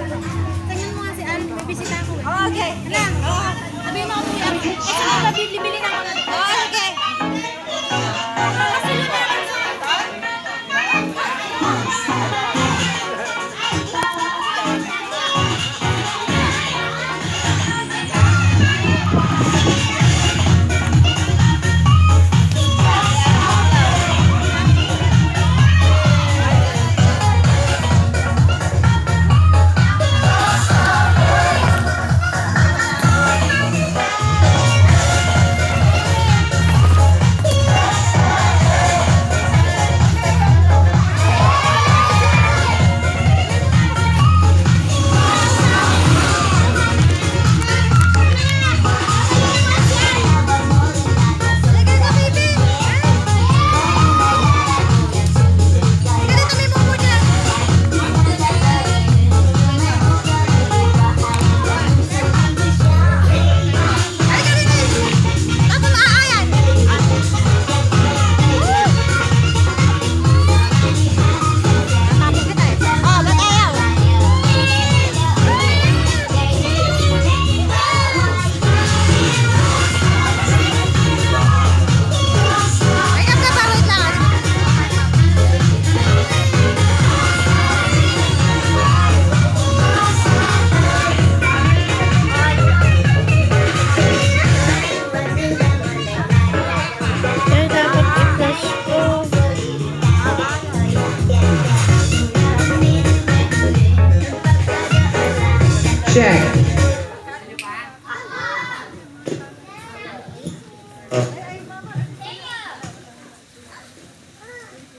Tingnan mo nga si Ann, may bisita ako. Oh, okay. Hala, sabihin mo ako si Ann. Saka bibili na ako na. Oh, okay. Kasi yun naman sa... Check.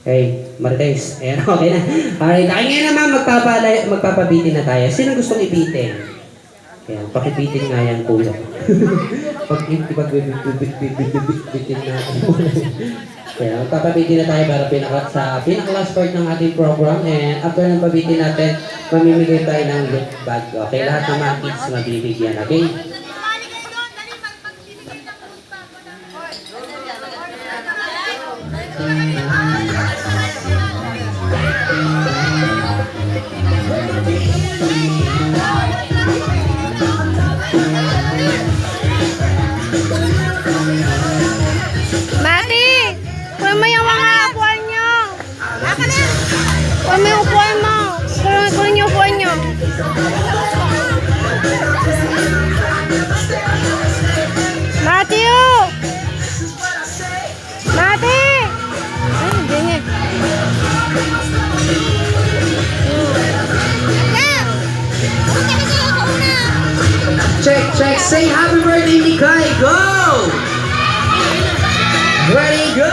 Hey, Martes. Ayan, okay na. Alright, ngayon naman magpapabitin na tayo. Sino gustong ibitin? Ayan, pakibitin nga yan, kuya. Pag-bitin natin. Kaya magpapabitin na tayo para pinaka-last part ng ating program. And after ng pabitin natin, mamimigay tayo ng loot bag. Okay, lahat ng mga kids mabibigyan. Okay? Mati! Kuha mo yung mga upuan nyo! Kuha mo yung upuan mo! Kuha niyo upuan nyo! Matthew! Mati! Ay, ganyan. Check. Say happy birthday, Nikay. Go! Ready, go!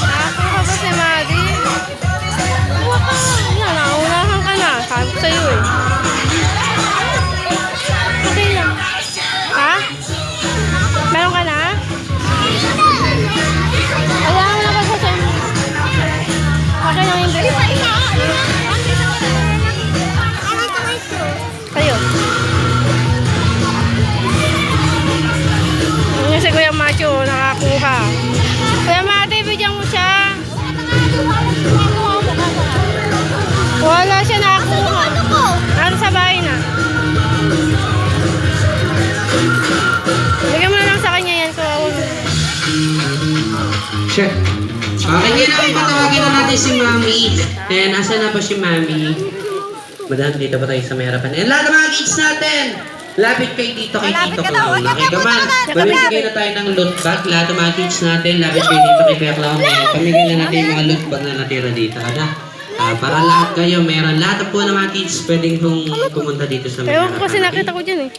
Ako ka ba si Madi? Yan, naunahan ka na. Sabi ko sa'yo eh. Okay lang. Ha? Meron ka na? Alam mo na ba sa mo? Okay lang yung dalawa. Kayo. Yung si Kuya Macho, nakakuha. Kuya Mati, bigyan mo siya. Wala siya nakakuha. Ano sa bahay na? Bigyan mo na lang sa kanya yan. Check. Okay, ngayon naman patawagin na natin si Mami. And asan na po si Mami? Madam, dito ba tayo sa may harapan? And lahat ng mga kids natin! Lapit kay dito, kay Tito Clown. Okay, gaman. Mamimigay na tayo ng loot bag. Lahat ng mga kids natin, lapit kay dito, kay Kuya Clown. Pamigay na natin yung mga loot bag na natira dito. Ano? Para lahat kayo, meron. Lahat po ng mga kids pwedeng pumunta dito sa may Ewan harapan. ko kasi nakita ko dyan eh.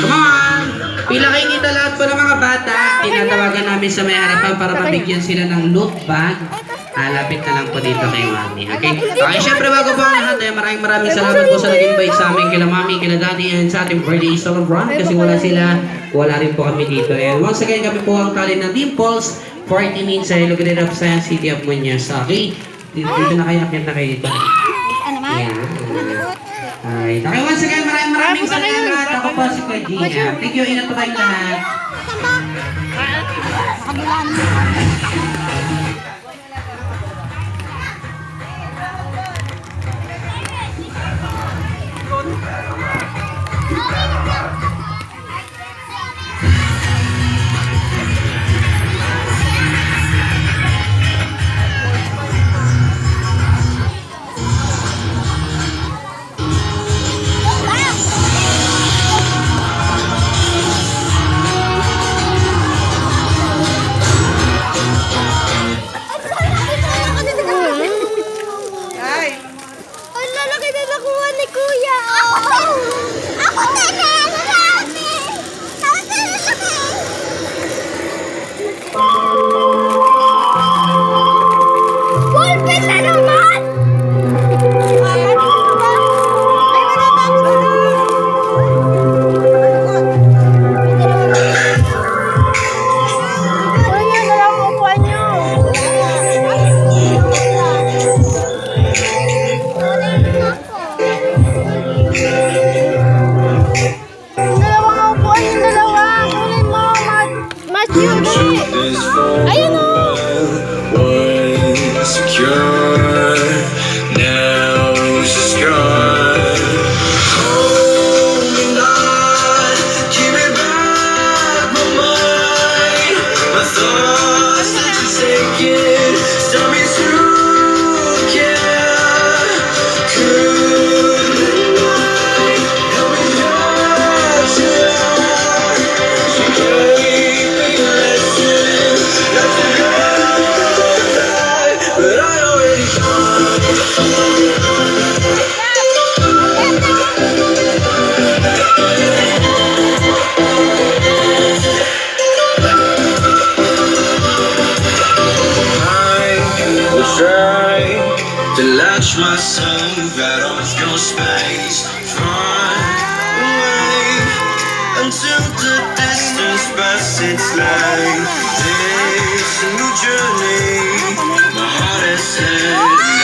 Come on! Pila kayo dito lahat po ng mga bata. Tinatawagan namin sa may harapan para mabigyan sila ng loot bag. Lapit na lang po dito kay Mami. Okay? Okay, syempre bago po ang lahat, maraming salamat po sa nag-invite sa amin kila Mami, kila Daddy, and sa ating birthday celebrant. Kasi wala sila, wala rin po kami dito. And once again, kami po ang tali ng Dimples, 40 minutes sa Ilocos of Science City of Muñoz. Okay? Dito na kayo, akyat na kayo dito. Ano man? Ayan. Alright. Okay, once again, maraming salamat. Ako po si Kuya Gia. Thank you, ingat po tayong lahat. Ang lalaki na nakuha ni Kuya. Ako din eh. Marami. Ako din lalaki. Ballpen na naman. Ay, Kuya, dalawa ang upuan niyo. Dalawang upuan yung dalawa. Kunin mo, Matthew. Ayun o. Was secure, now she's gone. Holding on, keep it back my mind. My thoughts that you're taking, stop me to care. Good night, help me out tonight. She gave me a lesson not to go. But I already I will try to latch myself out of your space, far away until the distance passes like this new journey. My heart has said.